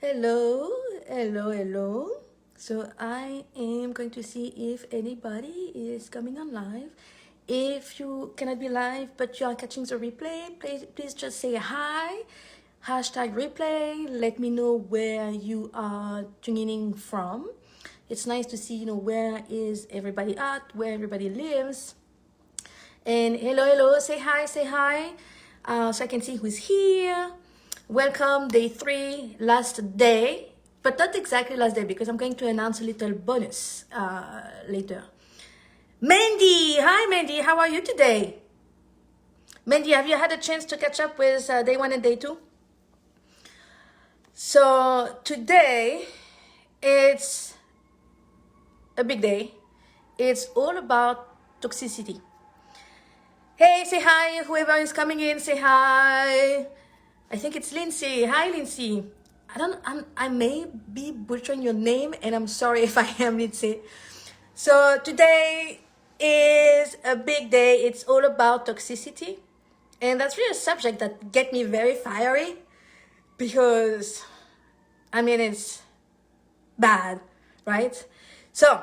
Hello, hello, hello. So I am going to see if anybody is coming on live. If you cannot be live but you are catching the replay, please just say hi. Hashtag replay. Let me know where you are tuning in from. It's nice to see, where is everybody at, where everybody lives. And hello, say hi, so I can see who's here. Welcome, day 3, last day, but not exactly last day because I'm going to announce a little bonus later. Mandy, hi Mandy, how are you today? Mandy, have you had a chance to catch up with day 1 and day 2? So today, it's a big day. It's all about toxicity. Hey, say hi, whoever is coming in, say hi. I think it's Lindsay. Hi, Lindsay. I may be butchering your name, and I'm sorry if I am, Lindsay. So today is a big day. It's all about toxicity. And that's really a subject that gets me very fiery because, it's bad, right? So,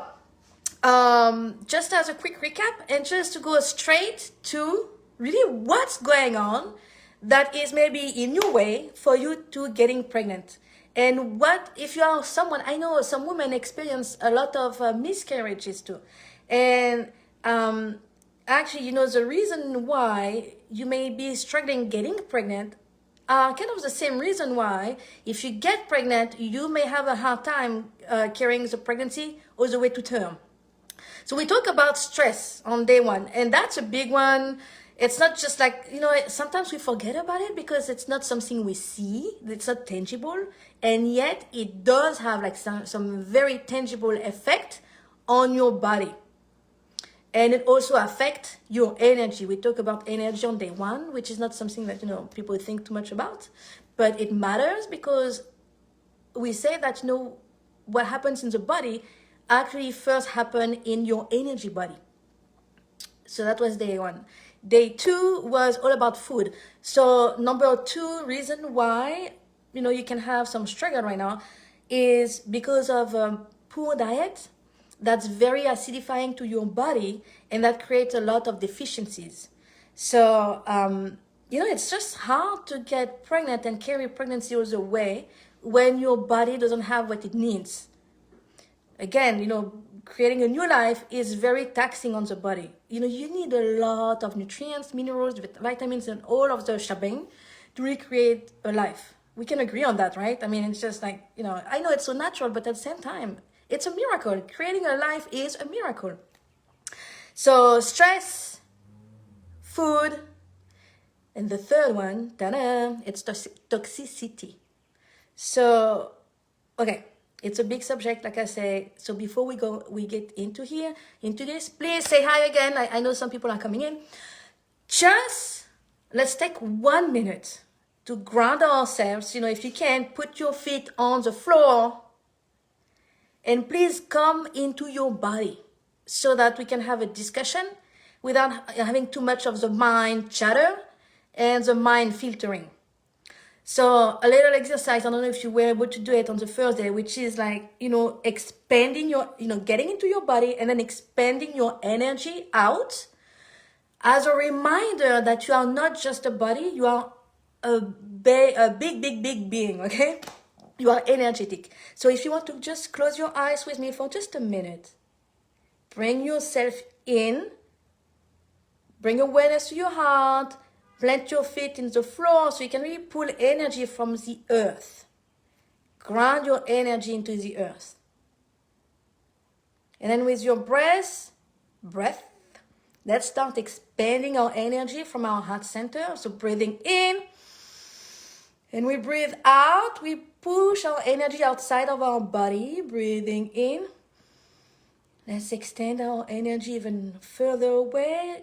just as a quick recap and just to go straight to really what's going on that is maybe in your way for you to getting pregnant. And what if you are someone, I know some women experience a lot of miscarriages too. And actually, the reason why you may be struggling getting pregnant are kind of the same reason why if you get pregnant, you may have a hard time carrying the pregnancy all the way to term. So we talk about stress on day 1, and that's a big one. It's not just like, sometimes we forget about it because it's not something we see, it's not tangible, and yet it does have like some very tangible effect on your body. And it also affects your energy. We talk about energy on day 1, which is not something that, people think too much about, but it matters because we say that, what happens in the body actually first happen in your energy body. So that was day 1. Day 2 was all about food. So number 2 reason why, you can have some struggle right now is because of poor diet that's very acidifying to your body, and that creates a lot of deficiencies. So, it's just hard to get pregnant and carry pregnancy all the way when your body doesn't have what it needs. Again, creating a new life is very taxing on the body. You need a lot of nutrients, minerals, vitamins, and all of the shebang to recreate a life. We can agree on that, right? It's just like, I know it's so natural, but at the same time, it's a miracle. Creating a life is a miracle. So stress, food, and the third one, ta-da, it's toxicity. So, okay, it's a big subject, like I say. So before we get into this, please say hi again. I know some people are coming in. Just let's take 1 minute to ground ourselves. If you can, put your feet on the floor and please come into your body so that we can have a discussion without having too much of the mind chatter and the mind filtering. So a little exercise, I don't know if you were able to do it on the first day, which is like, expanding your, getting into your body and then expanding your energy out as a reminder that you are not just a body, you are a big being, okay? You are energetic. So if you want to just close your eyes with me for just a minute, bring yourself in, bring awareness to your heart, plant your feet in the floor so you can really pull energy from the earth. Ground your energy into the earth. And then with your breath, let's start expanding our energy from our heart center. So breathing in, and we breathe out. We push our energy outside of our body. Breathing in. Let's extend our energy even further away.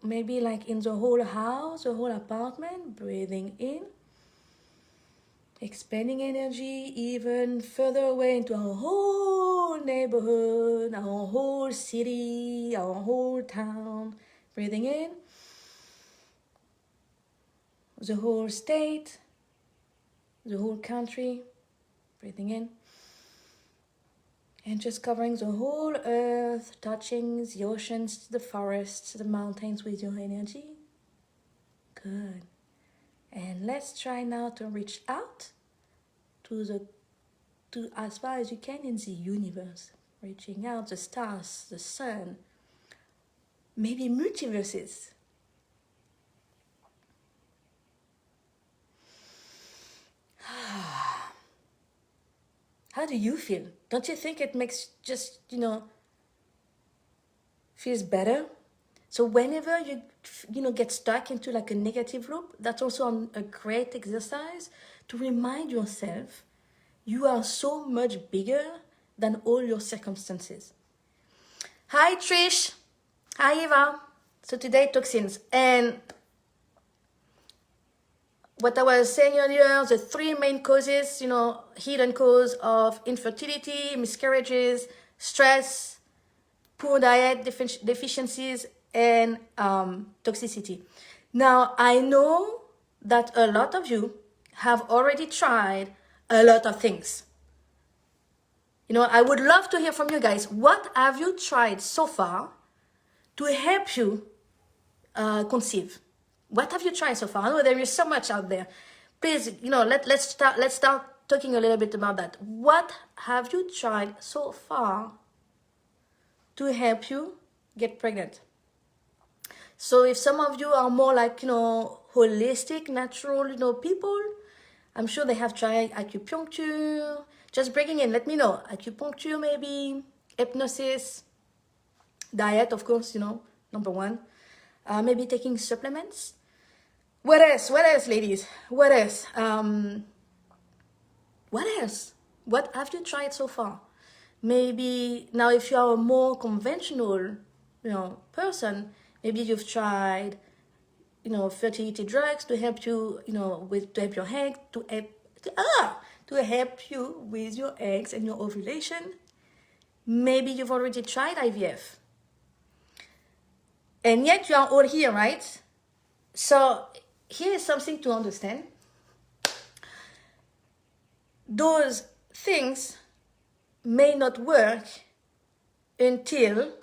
Maybe like in the whole house, the whole apartment. Breathing in. Expanding energy even further away into our whole neighborhood, our whole city, our whole town. Breathing in. The whole state, the whole country. Breathing in. And just covering the whole earth, touching the oceans, the forests, the mountains with your energy. Good. And let's try now to reach out to as far as you can in the universe. Reaching out the stars, the sun, maybe multiverses. How do you feel? Don't you think it makes just, feels better? So whenever you get stuck into like a negative loop, that's also a great exercise to remind yourself you are so much bigger than all your circumstances. Hi Trish. Hi Eva. So today toxins, and what I was saying earlier, the three main causes, hidden cause of infertility, miscarriages, stress, poor diet, deficiencies, and toxicity. Now, I know that a lot of you have already tried a lot of things. I would love to hear from you guys. What have you tried so far to help you conceive? What have you tried so far? I know there is so much out there. Please, let's start talking a little bit about that. What have you tried so far to help you get pregnant? So if some of you are more like, holistic, natural, people, I'm sure they have tried acupuncture. Just breaking in, let me know. Acupuncture maybe, hypnosis, diet, of course, number one. Maybe taking supplements. What else, ladies? What else? What else? What have you tried so far? Maybe now if you are a more conventional, person, maybe you've tried, fertility drugs to help you, to help your egg, to help you with your eggs and your ovulation. Maybe you've already tried IVF. And yet you are all here, right? So here is something to understand. Those things may not work until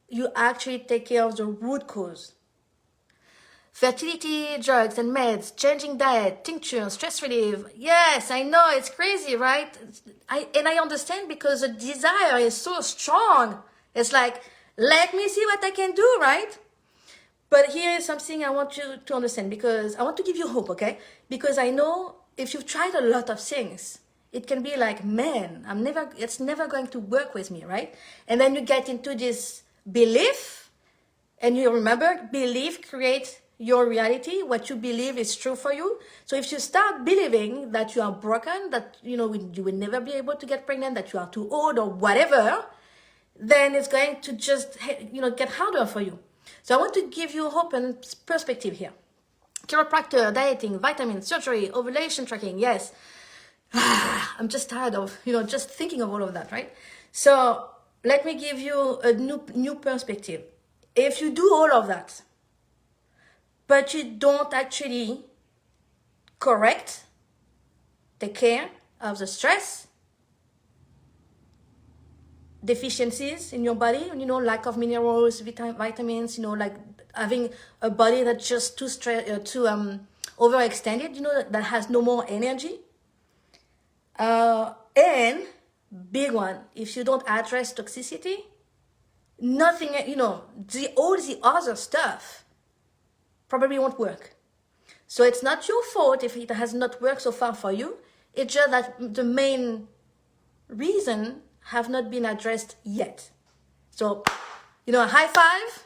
you actually take care of the root cause. Fertility drugs and meds, changing diet, tincture, stress relief. Yes, I know, it's crazy, right? I understand because the desire is so strong. It's like, let me see what I can do, right? But here is something I want you to understand, because I want to give you hope, okay? Because I know if you've tried a lot of things, it can be like, man, it's never going to work with me, right? And then you get into this belief, and you remember, belief creates your reality. What you believe is true for you. So if you start believing that you are broken, that you will never be able to get pregnant, that you are too old or whatever, then it's going to just get harder for you. So I want to give you hope and perspective here. Chiropractor, dieting, vitamins, surgery, ovulation tracking, yes. I'm just tired of just thinking of all of that, right? So let me give you a new perspective. If you do all of that, but you don't actually take care of the stress, deficiencies in your body, lack of minerals, vitamins, like having a body that's just too overextended, that has no more energy. And big one, if you don't address toxicity, nothing, all the other stuff probably won't work. So it's not your fault if it has not worked so far for you. It's just that the main reason have not been addressed yet. So, high five,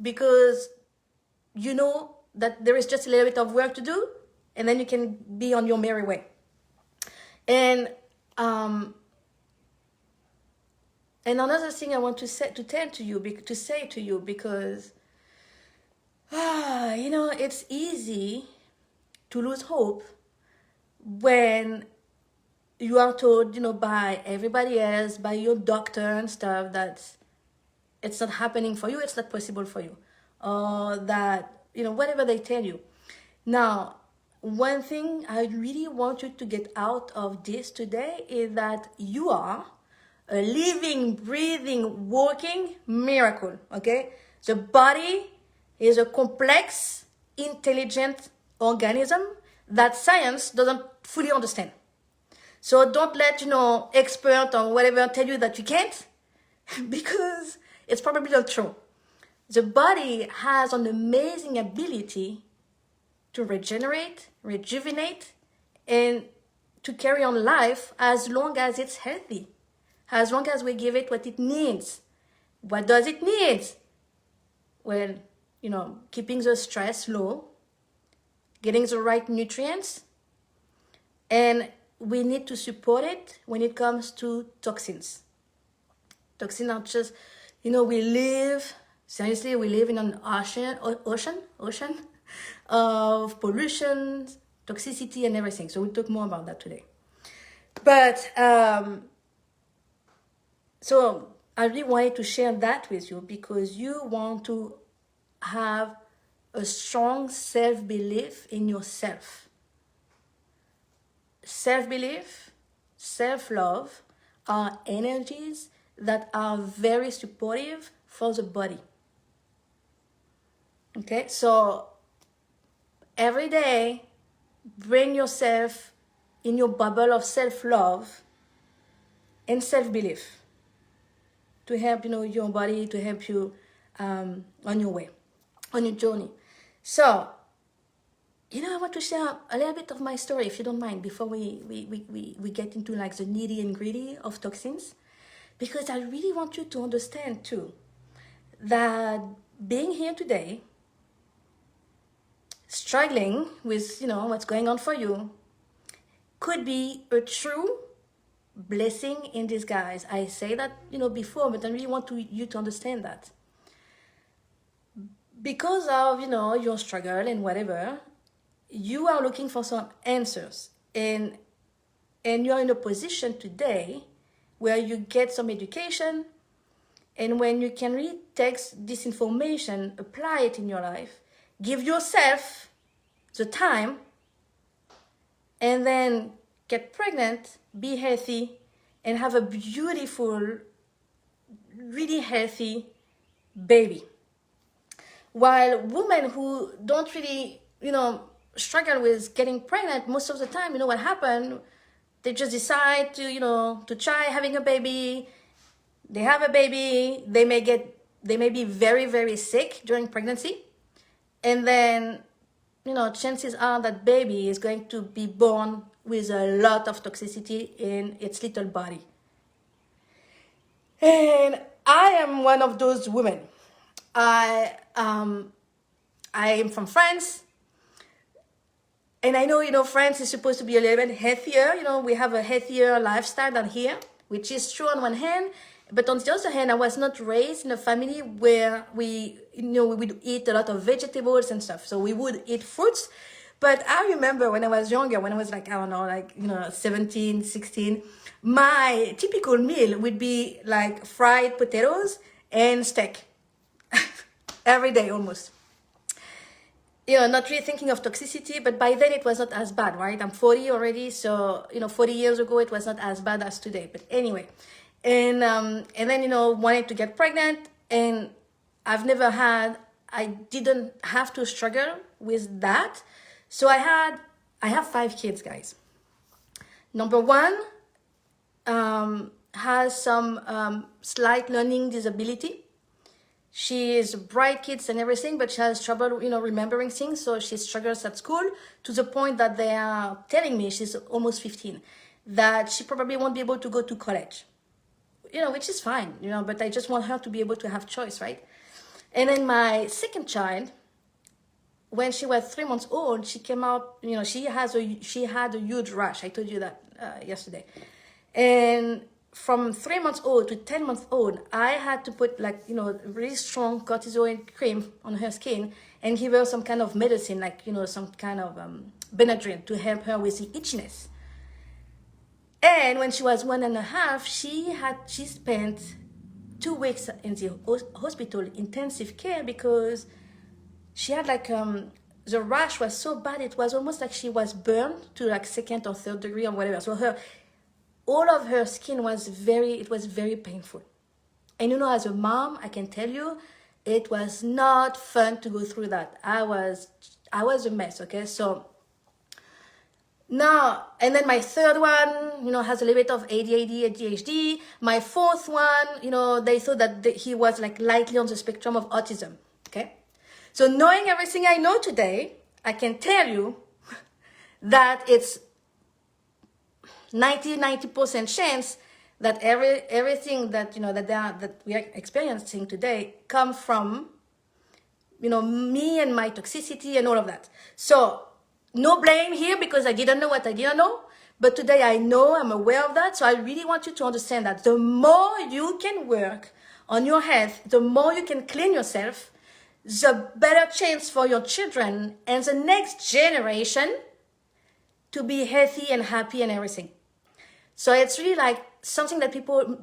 because you know that there is just a little bit of work to do, and then you can be on your merry way. And another thing I want to say to you, because it's easy to lose hope when you are told, by everybody else, by your doctor and stuff, that it's not happening for you, it's not possible for you, or that, whatever they tell you. Now, one thing I really want you to get out of this today is that you are a living, breathing, walking miracle, okay? The body is a complex, intelligent organism that science doesn't fully understand. So don't let, expert or whatever tell you that you can't, because it's probably not true. The body has an amazing ability to regenerate, rejuvenate, and to carry on life as long as it's healthy, as long as we give it what it needs. What does it need? Well, keeping the stress low, getting the right nutrients, and we need to support it when it comes to toxins. Toxins are just, we live in an ocean of pollution, toxicity, and everything. So we'll talk more about that today. But, so I really wanted to share that with you because you want to have a strong self-belief in yourself. Self-belief, self-love are energies that are very supportive for the body. Okay, so every day, bring yourself in your bubble of self-love and self-belief to help, your body, to help you on your way, on your journey. So, I want to share a little bit of my story, if you don't mind, before we get into like the nitty and gritty of toxins, because I really want you to understand too that being here today, struggling with, what's going on for you, could be a true blessing in disguise. I say that, before, but I really want you to understand that. Because of, your struggle and whatever, you are looking for some answers. And you're in a position today where you get some education, and when you can really take this information, apply it in your life, give yourself the time, and then get pregnant, be healthy, and have a beautiful, really healthy baby. While women who don't really, struggle with getting pregnant, most of the time, what happened? They just decide to try having a baby. They have a baby. They may be very, very sick during pregnancy. And then, chances are that baby is going to be born with a lot of toxicity in its little body. And I am one of those women. I am from France. And I know, France is supposed to be a little bit healthier. We have a healthier lifestyle than here, which is true on one hand. But on the other hand, I was not raised in a family where we would eat a lot of vegetables and stuff. So we would eat fruits. But I remember when I was younger, when I was 17, 16, my typical meal would be like fried potatoes and steak. Every day almost. Not really thinking of toxicity, but by then it was not as bad, right? I'm 40 already, so 40 years ago it was not as bad as today. But anyway, and then wanted to get pregnant, and I didn't have to struggle with that. So I have 5 kids, guys. Number 1 has some slight learning disability. She is bright kids and everything, but she has trouble, remembering things. So she struggles at school to the point that they are telling me, she's almost 15, that she probably won't be able to go to college. Which is fine, but I just want her to be able to have choice, right? And then my second child, when she was 3 months old, she came out, she had a huge rash. I told you that yesterday. And from 3 months old to 10 months old, I had to put really strong cortisone cream on her skin and give her some kind of medicine, some kind of Benadryl to help her with the itchiness. And when she was 1.5, she spent 2 weeks in the hospital intensive care because she had the rash was so bad, it was almost like she was burned to like second or third degree or whatever. So all of her skin was very painful. And as a mom, I can tell you, it was not fun to go through that. I was a mess, okay? So now, and then my third one, has a little bit of ADHD. My fourth one, they thought that he was like lightly on the spectrum of autism, okay? So knowing everything I know today, I can tell you that it's 90% chance that everything that that we are experiencing today come from me and my toxicity and all of that. So no blame here, because I didn't know what I didn't know, but today I know, I'm aware of that. So I really want you to understand that the more you can work on your health, the more you can clean yourself, the better chance for your children and the next generation to be healthy and happy and everything. So it's really like something that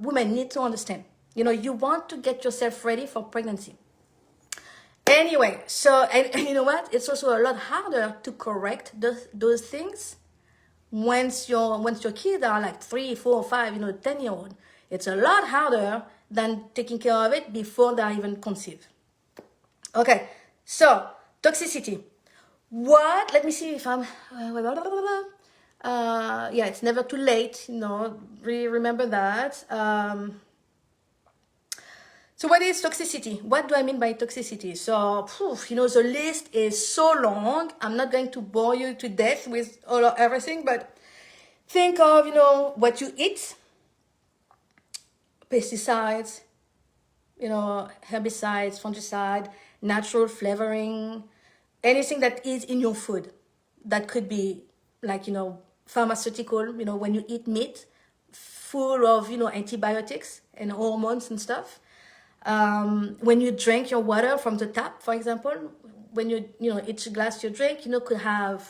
women need to understand. You want to get yourself ready for pregnancy. Anyway, so, and you know what? It's also a lot harder to correct those things once your kids are like 3, 4, 5, 10-year-old. It's a lot harder than taking care of it before they're even conceived. Okay, so toxicity. Let me see if I'm, yeah, it's never too late, really remember that. So what is toxicity? What do I mean by toxicity? So, the list is so long. I'm not going to bore you to death with everything, but think of, what you eat, pesticides, herbicides, fungicide, natural flavoring, anything that is in your food. That could be like, pharmaceutical, when you eat meat, full of, antibiotics and hormones and stuff. When you drink your water from the tap, for example, when each glass you drink, could have,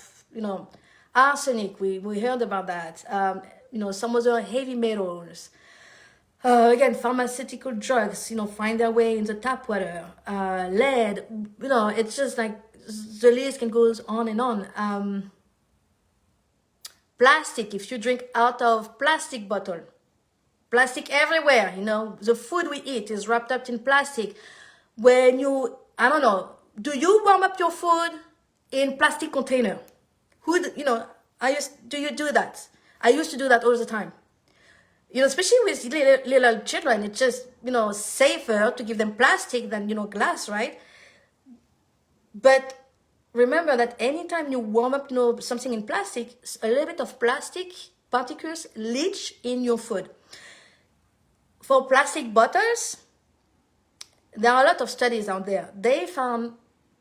arsenic. We heard about that. Some other heavy metals. Again, pharmaceutical drugs, find their way in the tap water. Lead, it's just like the list can go on and on. Plastic, if you drink out of plastic bottle. Plastic everywhere, the food we eat is wrapped up in plastic. When I don't know, do you warm up your food in plastic container? Do you do that? I used to do that all the time. Especially with little children, it's just, safer to give them plastic than, glass, right? But remember that anytime you warm up, something in plastic, a little bit of plastic particles leach in your food. For plastic bottles, there are a lot of studies out there. They found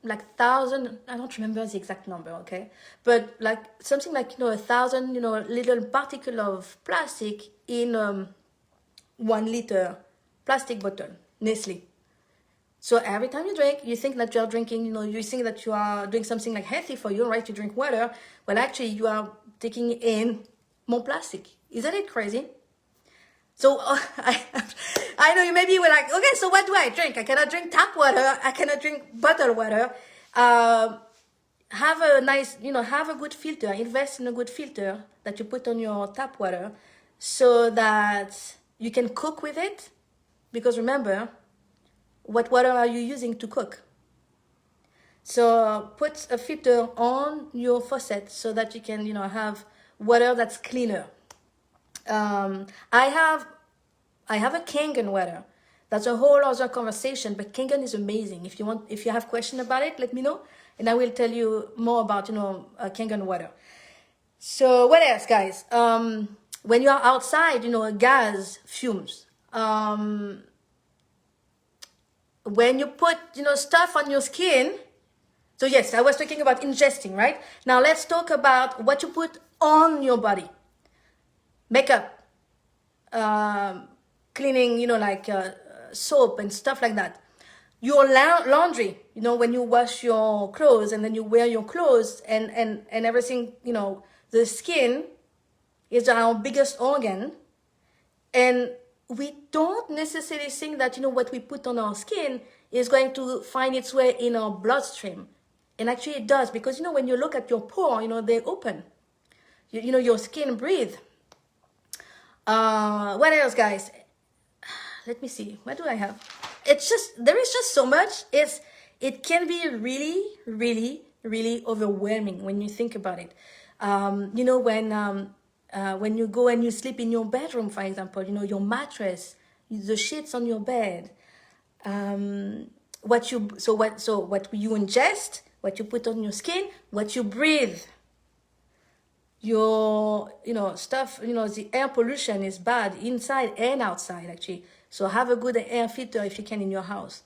like 1,000, I don't remember the exact number, okay? But like something like, 1,000, little particle of plastic in 1 liter plastic bottle, Nestle. So every time you drink, you think that you are drinking, you think that you are doing something like healthy for you, right? You drink water, well, actually you are taking in more plastic. Isn't it crazy? So I know you maybe were like, okay, so what do I drink? I cannot drink tap water. I cannot drink bottled water. Have a nice, have a good filter. Invest in a good filter that you put on your tap water so that you can cook with it. Because remember, what water are you using to cook? So put a filter on your faucet so that you can, have water that's cleaner. I have a Kangen water. That's a whole other conversation, but Kangen is amazing. If you have questions about it, let me know, and I will tell you more about, Kangen water. So what else, guys? When you are outside, gas fumes. When you put, stuff on your skin. So yes, I was talking about ingesting, right? Now let's talk about what you put on your body. Makeup, cleaning, like soap and stuff like that. Your laundry, when you wash your clothes and then you wear your clothes and everything, the skin is our biggest organ. And we don't necessarily think that, what we put on our skin is going to find its way in our bloodstream. And actually it does, because, you know, when you look at your pore, you know, they open. You know, your skin breathe. What else, guys? Let me see. What do I have? It's just, there is just so much. It can be really, really, really overwhelming when you think about it. You know, when you go and you sleep in your bedroom, for example, you know, your mattress, the sheets on your bed, what you ingest, what you put on your skin, what you breathe, your, you know, stuff, you know, the air pollution is bad inside and outside, actually. So have a good air filter if you can in your house.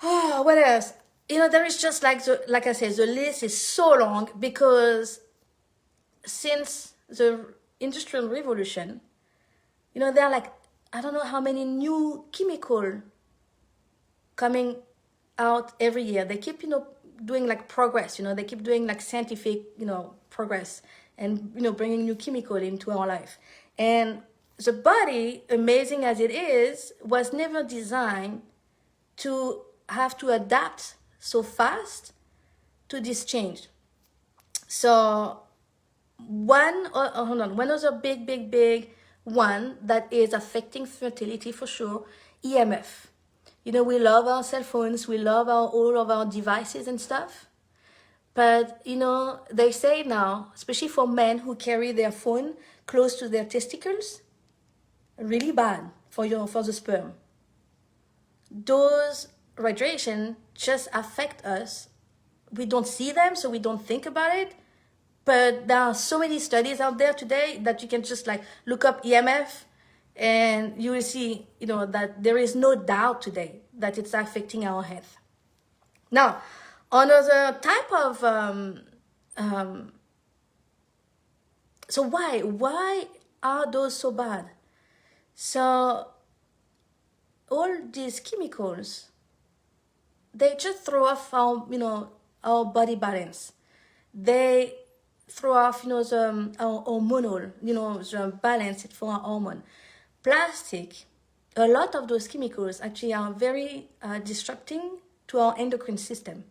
Oh, what else? You know, there is just like I said, the list is so long, because since the Industrial Revolution, you know, there are like, I don't know how many new chemical coming out every year. They keep, you know, doing like progress, you know, they keep doing like scientific, you know, progress, and, you know, bringing new chemical into our life. And the body, amazing as it is, was never designed to have to adapt so fast to this change. So one other big one that is affecting fertility for sure, EMF. You know, we love our cell phones, we love all of our devices and stuff. But, you know, they say now, especially for men who carry their phone close to their testicles, really bad for the sperm. Those radiation just affect us. We don't see them, so we don't think about it. But there are so many studies out there today that you can just like look up EMF, and you will see, you know, that there is no doubt today that it's affecting our health. Now, another type of so why are those so bad? So all these chemicals, they just throw off our, you know, our body balance. They throw off, you know, our hormonal, you know, the balance for our hormone. Plastic, a lot of those chemicals actually are very disrupting to our endocrine system.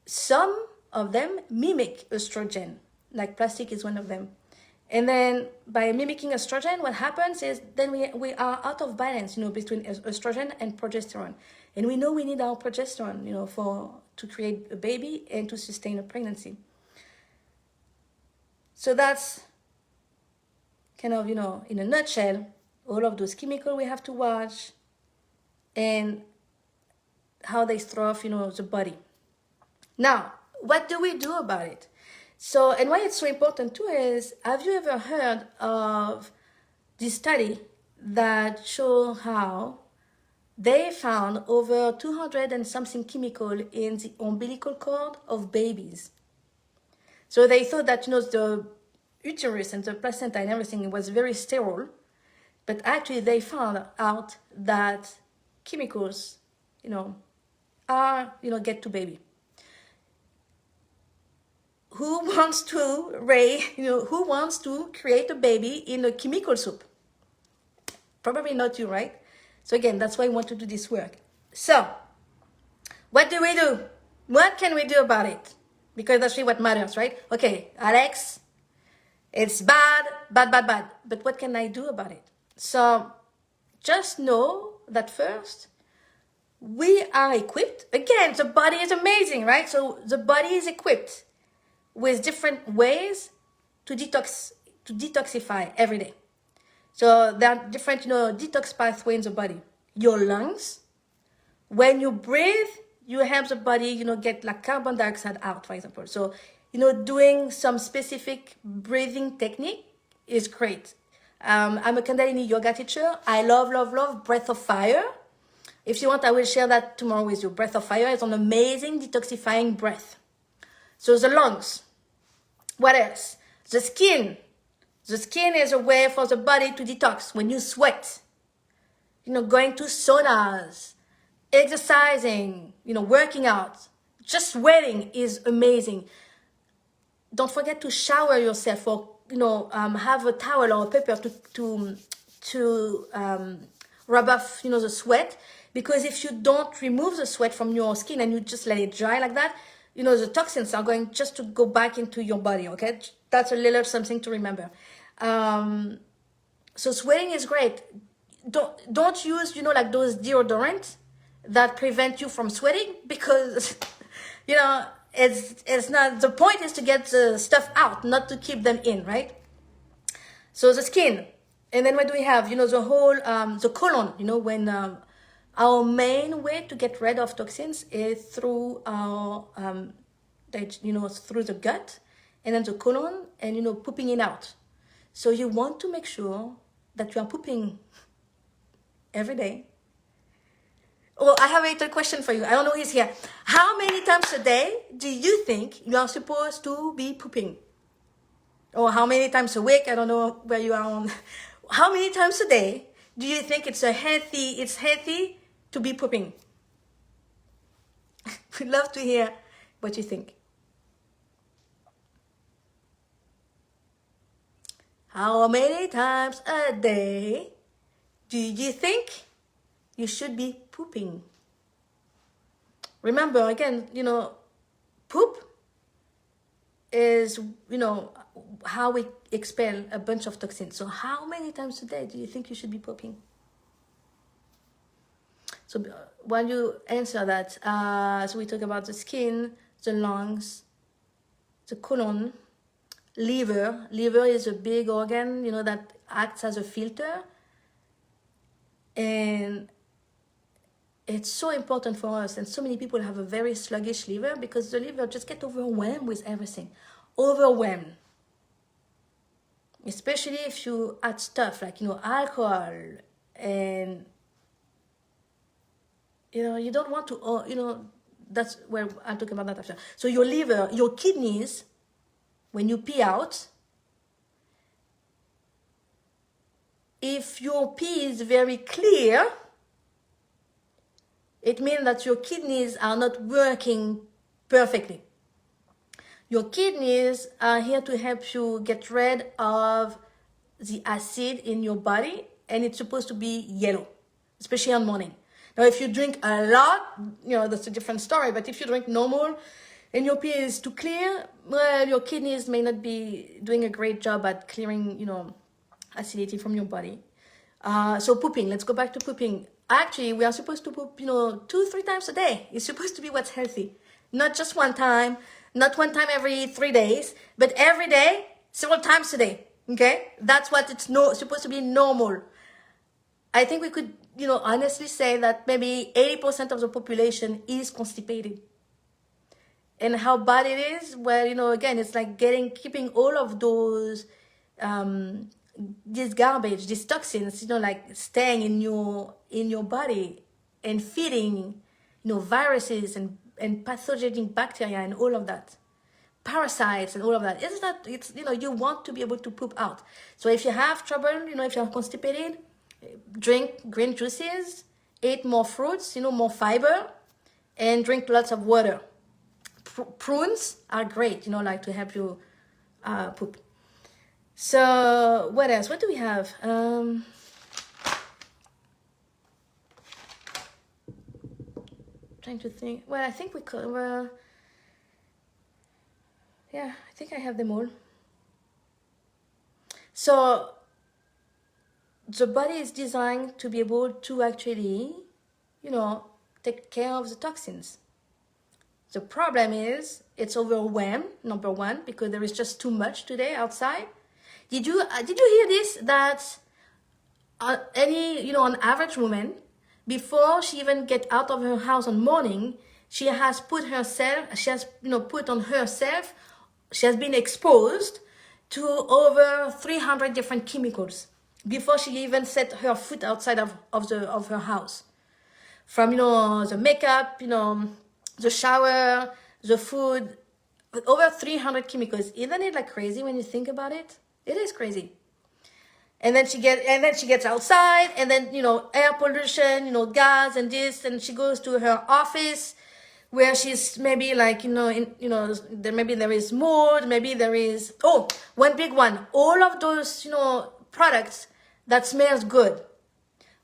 Some of them mimic estrogen, like plastic is one of them. And then by mimicking estrogen, what happens is then we are out of balance, you know, between estrogen and progesterone. And we know we need our progesterone, you know, to create a baby and to sustain a pregnancy. So that's kind of, you know, in a nutshell, all of those chemicals we have to watch and how they throw off, you know, the body. Now, what do we do about it? So, and why it's so important too is, have you ever heard of this study that show how they found over 200 and something chemical in the umbilical cord of babies? So they thought that, you know, the uterus and the placenta and everything was very sterile, but actually they found out that chemicals, you know, get to baby. Who wants to create a baby in a chemical soup? Probably not you, right? So again, that's why I want to do this work. So, what do we do? What can we do about it? Because that's really what matters, right? Okay, Alex, it's bad. But what can I do about it? So, just know that first, we are equipped. Again, the body is amazing, right? So the body is equipped with different ways to detoxify every day. So there are different, you know, detox pathways in the body. Your lungs, when you breathe, you help the body, you know, get like carbon dioxide out, for example. So, you know, doing some specific breathing technique is great. I'm a Kundalini yoga teacher. I love Breath of Fire. If you want, I will share that tomorrow with you. Breath of Fire is an amazing detoxifying breath. So the lungs. What else? The skin. The skin is a way for the body to detox. When you sweat, you know, going to saunas, exercising, you know, working out, just sweating is amazing. Don't forget to shower yourself, or, you know, have a towel or a paper to rub off, you know, the sweat, Because if you don't remove the sweat from your skin and you just let it dry like that, the toxins are going just to go back into your body, okay? That's a little something to remember. So sweating is great. Don't use, like those deodorants that prevent you from sweating, because, it's not, the point is to get the stuff out, not to keep them in, right? So the skin. And then what do we have? The whole, the colon, when our main way to get rid of toxins is through our, through the gut, and then the colon, and, pooping it out. So you want to make sure that you are pooping every day. Oh, I have a little question for you. I don't know who's here. How many times a day do you think you are supposed to be pooping? Or how many times a week? I don't know where you are on. How many times a day do you think it's healthy to be pooping? We'd love to hear what you think. How many times a day do you think you should be pooping? Remember, again, poop is, how we expel a bunch of toxins. So how many times a day do you think you should be pooping? So while you answer that, so we talk about the skin, the lungs, the colon, liver. Liver is a big organ, that acts as a filter. And it's so important for us. And so many people have a very sluggish liver because the liver just gets overwhelmed with everything. Overwhelmed. Especially if you add stuff like, alcohol, and, you don't want to, that's where I'll talk about that after. So your liver, your kidneys, when you pee out, if your pee is very clear, it means that your kidneys are not working perfectly. Your kidneys are here to help you get rid of the acid in your body, and it's supposed to be yellow, especially in the morning. Now, if you drink a lot, that's a different story, but if you drink normal and your pee is too clear, well, your kidneys may not be doing a great job at clearing, acidity from your body. So pooping, let's go back to pooping. Actually, we are supposed to poop, 2-3 times a day. It's supposed to be what's healthy. Not just one time, not one time every 3 days, but every day, several times a day, okay? That's what it's supposed to be normal. I think we could, honestly say that maybe 80% of the population is constipated. And how bad it is, well, again, it's like keeping all of those, this garbage, these toxins, like staying in your body and feeding, viruses and pathogenic bacteria and all of that, parasites and all of that. It's you want to be able to poop out. So if you have trouble, if you're constipated, drink green juices, eat more fruits, more fiber, and drink lots of water. Prunes are great, to help you poop. So what else? What do we have? Trying to think. Well, I think we could. Well, yeah, I think I have them all. So the body is designed to be able to actually, take care of the toxins. The problem is it's overwhelmed, number one, because there is just too much today outside. Did you hear this? That an average woman, before she even get out of her house on morning, she has put on herself, she has been exposed to over 300 different chemicals before she even set her foot outside of her house. From, the makeup, the shower, the food, over 300 chemicals. Isn't it like crazy when you think about it? It is crazy. And then she gets outside, and then, air pollution, gas and this, and she goes to her office where she's maybe like, maybe there is mold, maybe there is, one big one, all of those, products that smells good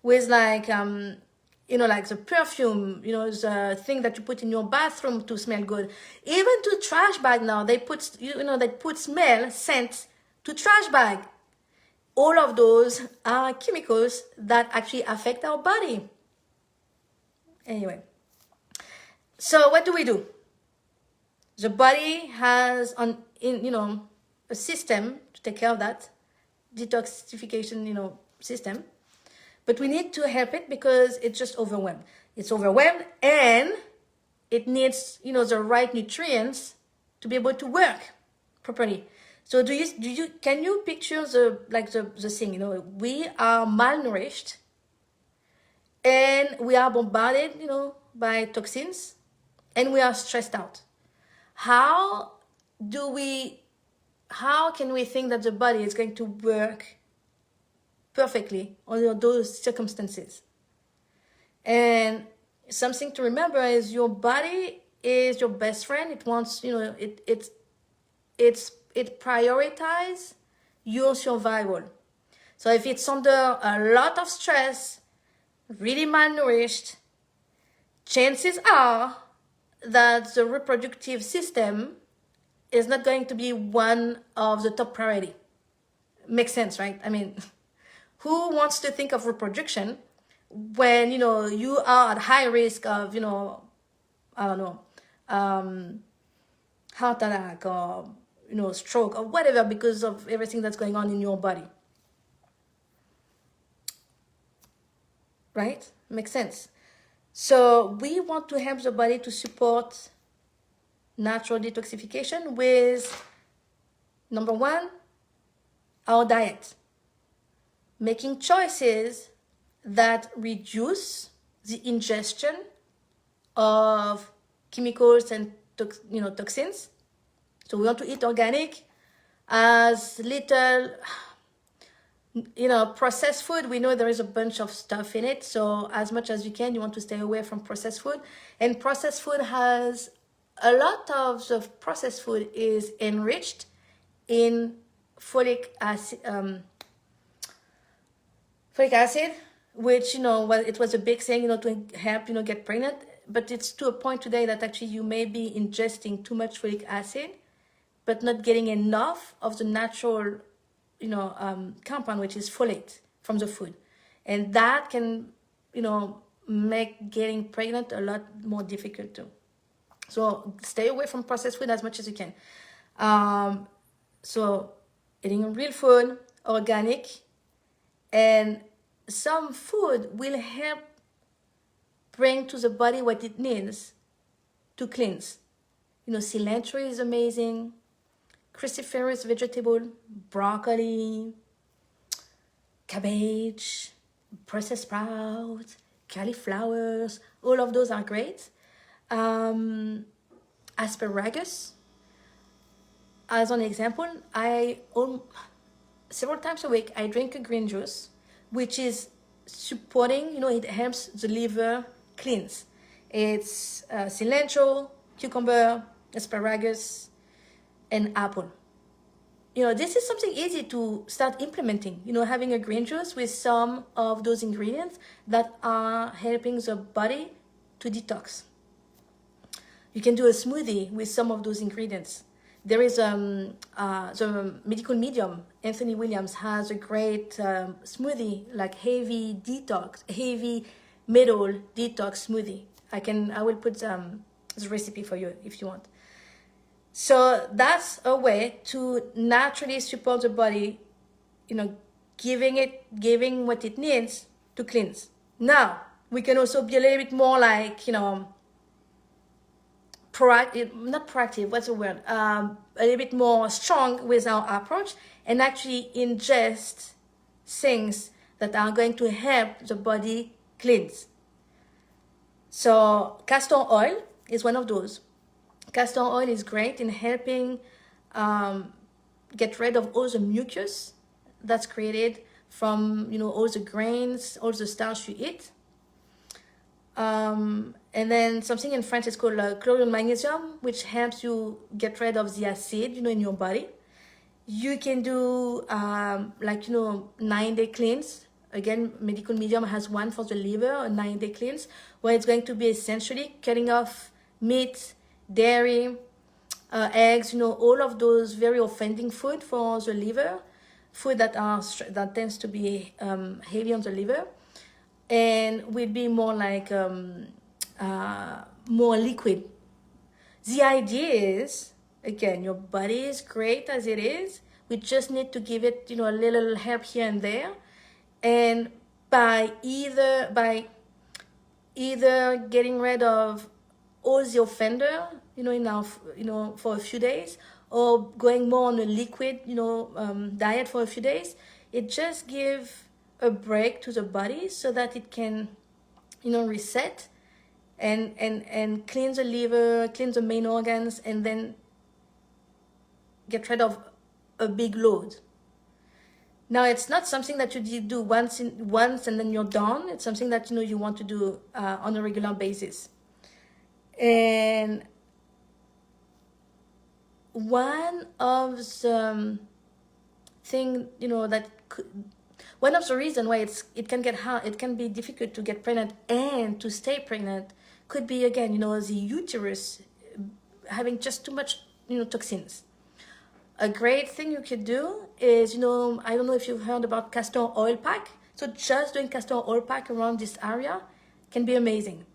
with like, you know, like the perfume, you know, the thing that you put in your bathroom to smell good. Even to trash bag now, they put, you know, they put smell, scent to trash bag. All of those are chemicals that actually affect our body. Anyway, so what do? The body has you know, a system to take care of that detoxification, you know, system. But we need to help it because it's just overwhelmed. It's overwhelmed and it needs, you know, the right nutrients to be able to work properly. So can you picture the thing, you know, we are malnourished and we are bombarded, you know, by toxins and we are stressed out. How can we think that the body is going to work perfectly under those circumstances? And something to remember is your body is your best friend. It wants, you know, it prioritizes your survival. So if it's under a lot of stress, really malnourished, chances are that the reproductive system is not going to be one of the top priority. Makes sense, right? I mean, who wants to think of reproduction when, you know, you are at high risk of, you know, I don't know, heart attack or, you know, stroke or whatever because of everything that's going on in your body? Right? Makes sense. So we want to help the body to support natural detoxification with, number one, our diet. Making choices that reduce the ingestion of chemicals and toxins. So we want to eat organic, as little, you know, processed food. We know there is a bunch of stuff in it, so as much as you can, you want to stay away from processed food. And processed food has a lot of the processed food is enriched in folic acid, which, you know, well, it was a big thing, you know, to help, you know, get pregnant. But it's to a point today that actually you may be ingesting too much folic acid, but not getting enough of the natural, you know, compound, which is folate from the food. And that can, you know, make getting pregnant a lot more difficult too. So stay away from processed food as much as you can. So eating real food, organic, and some food will help bring to the body what it needs to cleanse. You know, cilantro is amazing, cruciferous vegetable, broccoli, cabbage, Brussels sprouts, cauliflowers, all of those are great. Asparagus, as an example, several times a week I drink a green juice, which is supporting, you know, it helps the liver cleanse. It's cilantro, cucumber, asparagus, and apple. You know, this is something easy to start implementing, you know, having a green juice with some of those ingredients that are helping the body to detox. You can do a smoothie with some of those ingredients. There is the medical medium, Anthony Williams, has a great smoothie, like heavy metal detox smoothie. I will put the recipe for you if you want. So that's a way to naturally support the body, you know, giving what it needs to cleanse. Now, we can also be a little bit more like, you know, not proactive, what's the word? A little bit more strong with our approach and actually ingest things that are going to help the body cleanse. So castor oil is one of those. Castor oil is great in helping get rid of all the mucus that's created from, you know, all the grains, all the starch you eat. And then something in French is called chlorine magnesium, which helps you get rid of the acid, you know, in your body. You can do 9-day cleanse again, Medical Medium has one for the liver, a 9-day cleanse, where it's going to be essentially cutting off meat, dairy, eggs, all of those very offending food for the liver, food that tends to be heavy on the liver, and will be more like more liquid. The idea is, again, your body is great as it is. We just need to give it, a little help here and there. And by either getting rid of all the offender, for a few days, or going more on a liquid, diet for a few days, it just gives a break to the body so that it can, reset and cleanse the liver, cleanse the main organs, and then get rid of a big load. Now, it's not something that you do once and then you're done. It's something that you want to do on a regular basis. And one of the one of the reasons why it can get hard, it can be difficult to get pregnant and to stay pregnant, could be, again, the uterus having just too much, toxins. A great thing you could do is, I don't know if you've heard about castor oil pack. So just doing castor oil pack around this area can be amazing.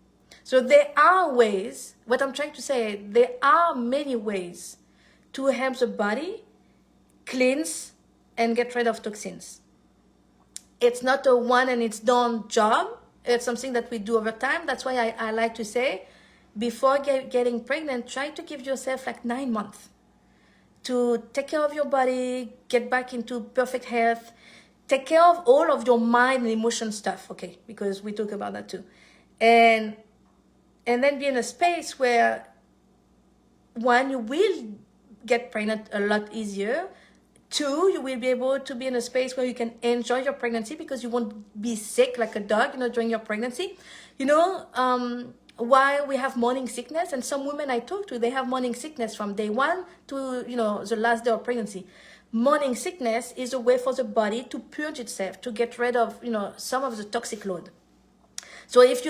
So there are ways, what I'm trying to say, there are many ways to help the body cleanse and get rid of toxins. It's not a one and it's done job. It's something that we do over time. That's why I like to say, before getting pregnant, try to give yourself like 9 months to take care of your body, get back into perfect health, take care of all of your mind and emotion stuff, okay? Because we talk about that too. And then be in a space where, one, you will get pregnant a lot easier. 2, you will be able to be in a space where you can enjoy your pregnancy because you won't be sick like a dog, during your pregnancy. Why we have morning sickness, and some women I talk to, they have morning sickness from day 1 to, the last day of pregnancy. Morning sickness is a way for the body to purge itself, to get rid of, some of the toxic load. So if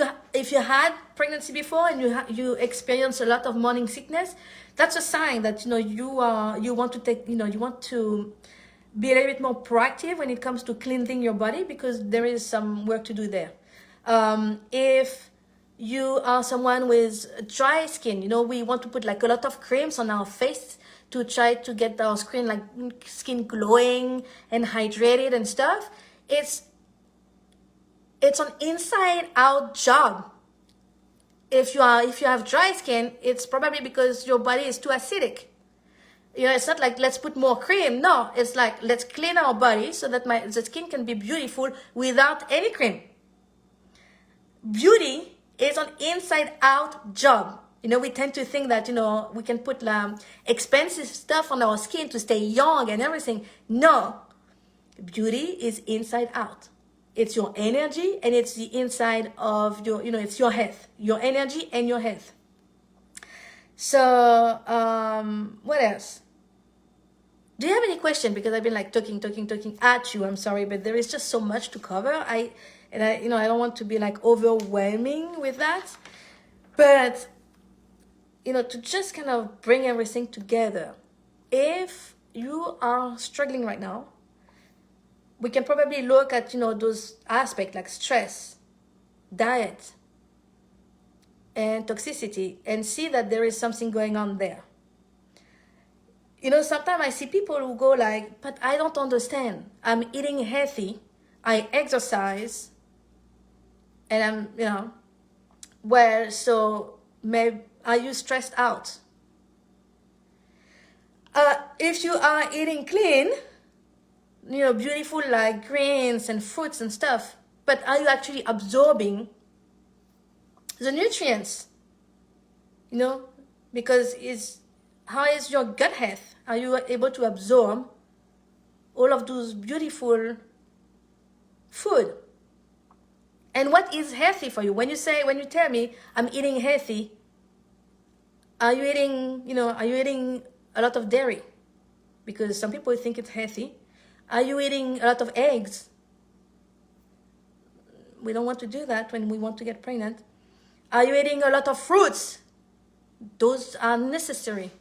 you had pregnancy before and you experience a lot of morning sickness, that's a sign that you want to take, you want to be a little bit more proactive when it comes to cleansing your body, because there is some work to do there. If you are someone with dry skin, we want to put like a lot of creams on our face to try to get our skin glowing and hydrated and stuff. It's an inside out job. If you have dry skin, it's probably because your body is too acidic. It's not like let's put more cream. No, it's like let's clean our body so that the skin can be beautiful without any cream. Beauty is an inside out job. We tend to think that, we can put expensive stuff on our skin to stay young and everything. No, beauty is inside out. It's your energy and it's the inside of your, it's your health, your energy and your health. So, what else? Do you have any question? Because I've been like talking at you. I'm sorry, but there is just so much to cover. I don't want to be like overwhelming with that, but to just kind of bring everything together. If you are struggling right now, we can probably look at, those aspects like stress, diet, and toxicity, and see that there is something going on there. Sometimes I see people who go like, but I don't understand. I'm eating healthy, I exercise, and I'm, so maybe are you stressed out? If you are eating clean, beautiful like greens and fruits and stuff, but are you actually absorbing the nutrients? Because how is your gut health? Are you able to absorb all of those beautiful food? And what is healthy for you? When you tell me I'm eating healthy, are you eating a lot of dairy? Because some people think it's healthy. Are you eating a lot of eggs? We don't want to do that when we want to get pregnant. Are you eating a lot of fruits? Those are necessary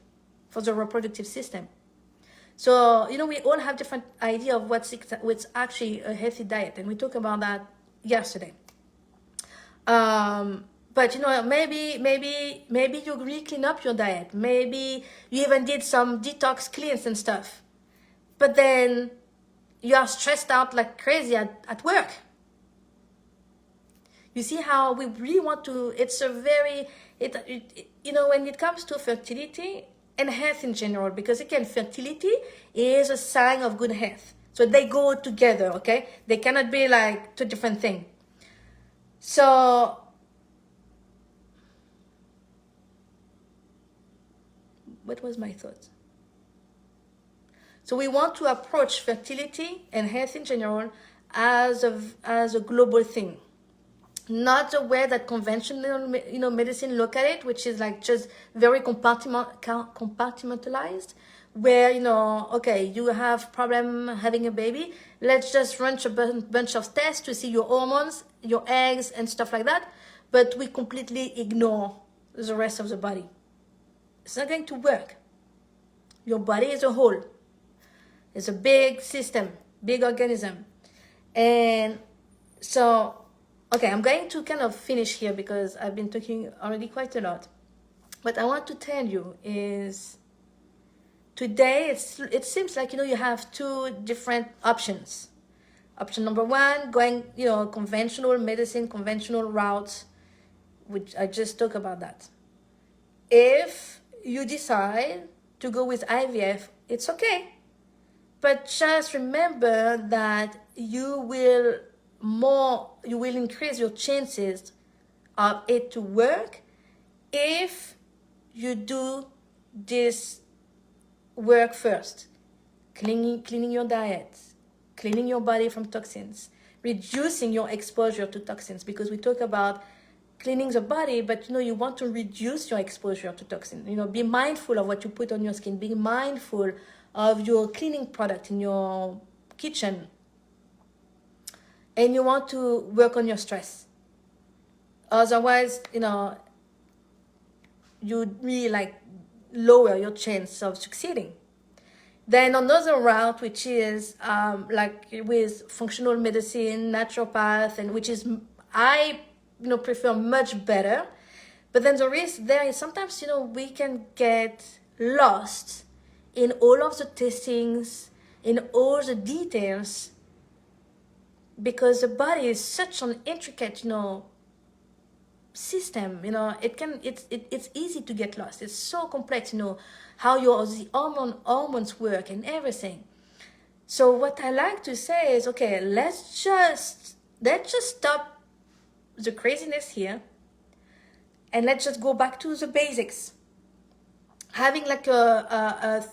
for the reproductive system. So, we all have different idea of what's actually a healthy diet, and we talked about that yesterday. But maybe you really clean up your diet. Maybe you even did some detox cleans and stuff. But then you are stressed out like crazy at work. You see how we really want to, it's a very, when it comes to fertility and health in general, because again, fertility is a sign of good health. So they go together, okay? They cannot be like two different things. So, what was my thought? So we want to approach fertility and health in general as a global thing. Not the way that conventional, medicine look at it, which is like just very compartmentalized, where, okay, you have problem having a baby. Let's just run a bunch of tests to see your hormones, your eggs, and stuff like that. But we completely ignore the rest of the body. It's not going to work. Your body is a whole. It's a big system, big organism. And so, okay, I'm going to kind of finish here because I've been talking already quite a lot. What I want to tell you is today it seems like, you have two different options. Option number one, going, conventional medicine, conventional routes, which I just talked about that. If you decide to go with IVF, it's okay. But just remember that you will increase your chances of it to work if you do this work first. Cleaning your diet, cleaning your body from toxins, reducing your exposure to toxins, because we talk about cleaning the body, but you want to reduce your exposure to toxins. Be mindful of what you put on your skin. Be mindful of your cleaning product in your kitchen. And you want to work on your stress. Otherwise, you really lower your chance of succeeding. Then another route, which is with functional medicine, naturopath, and which is I prefer much better. But then the risk there is sometimes we can get lost in all of the testings, in all the details, because the body is such an intricate system. It's easy to get lost. It's so complex, how the hormones work and everything. So what I like to say is, okay, let's just stop the craziness here, and let's just go back to the basics. Having like a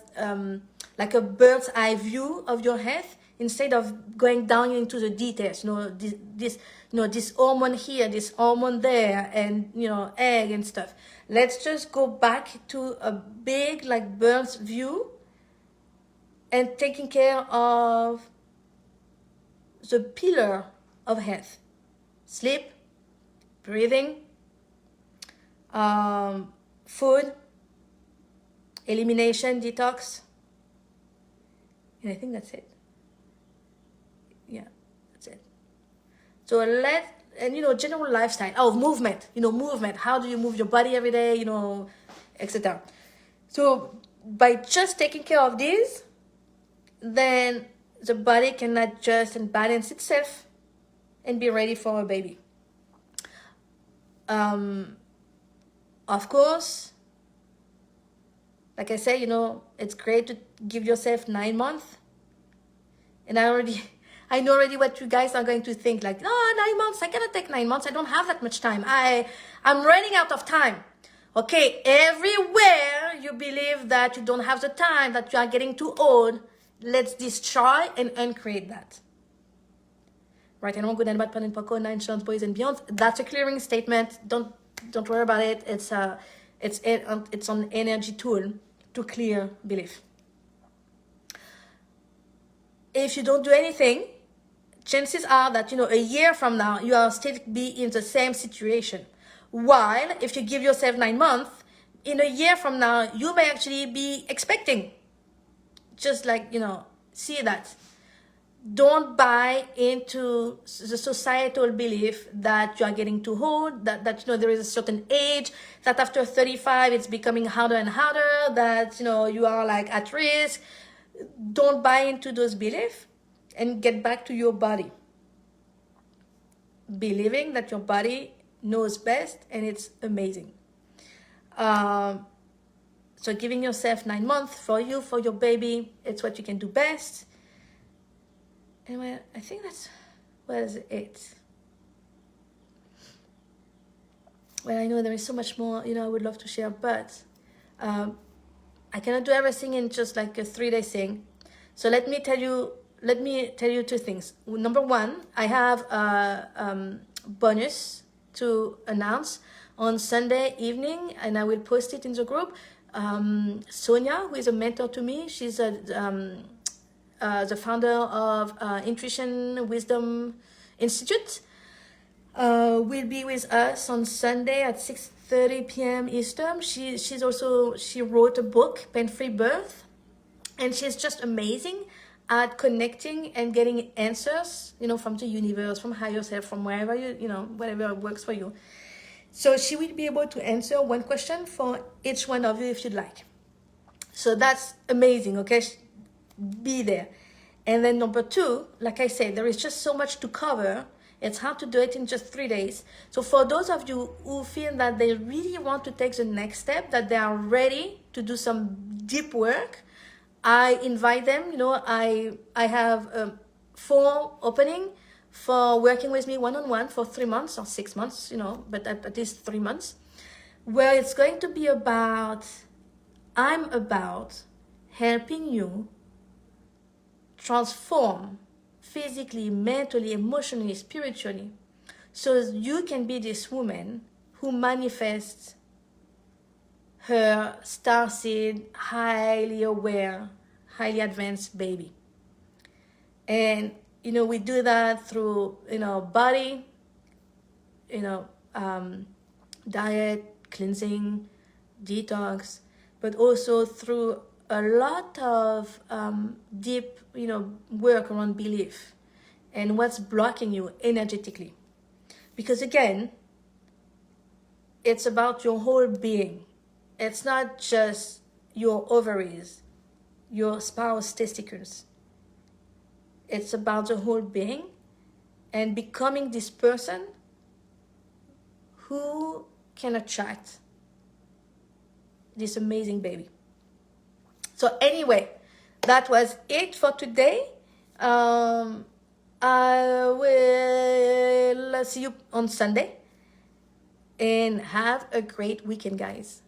bird's eye view of your health instead of going down into the details. This hormone here, this hormone there, and egg and stuff. Let's just go back to a big bird's view and taking care of the pillar of health: sleep, breathing, food, elimination, detox, and I think that's it. Yeah, that's it. So general lifestyle. Oh, movement. Movement. How do you move your body every day? Etc. So by just taking care of these, then the body can adjust and balance itself and be ready for a baby. Of course, like I say, it's great to give yourself 9 months. And I know already what you guys are going to think, 9 months, I cannot take 9 months. I don't have that much time. I'm running out of time. Okay, everywhere you believe that you don't have the time, that you are getting too old, let's destroy and uncreate that. Right and wrong, good and bad, pen and poco, 9 chance, boys and beyond. That's a clearing statement. Don't worry about it. It's an energy tool to clear belief. If you don't do anything, chances are that, a year from now, you are still be in the same situation. While if you give yourself 9 months, in a year from now, you may actually be expecting. Just like, see that. Don't buy into the societal belief that you are getting too old, that there is a certain age, that after 35 it's becoming harder and harder, that you are like at risk. Don't buy into those beliefs, and get back to your body, believing that your body knows best, and it's amazing. So giving yourself 9 months for you, for your baby, it's what you can do best. Anyway, I think that's it. Well, I know there is so much more, I would love to share, but I cannot do everything in just like a 3-day thing. So let me tell you 2 things. Number 1, I have a bonus to announce on Sunday evening, and I will post it in the group. Sonia, who is a mentor to me, she's the founder of Intuition Wisdom Institute, will be with us on Sunday at 6:30 p.m. Eastern. She wrote a book, Pain-Free Birth, and she's just amazing at connecting and getting answers, from the universe, from higher self, from wherever whatever works for you. So she will be able to answer one question for each one of you if you'd like. So that's amazing, okay? Be there. And then number 2, like I said, there is just so much to cover. It's hard to do it in just 3 days. So for those of you who feel that they really want to take the next step, that they are ready to do some deep work, I invite them. I have 4 opening for working with me one-on-one for 3 months or 6 months, but at least 3 months, where it's going to be I'm about helping you transform physically, mentally, emotionally, spiritually, so you can be this woman who manifests her starseed, highly aware, highly advanced baby. And we do that through body, diet, cleansing, detox, but also through a lot of deep work around belief and what's blocking you energetically. Because again, it's about your whole being. It's not just your ovaries, your spouse testicles. It's about the whole being, and becoming this person who can attract this amazing baby. So anyway, that was it for today. I will see you on Sunday, and have a great weekend, guys.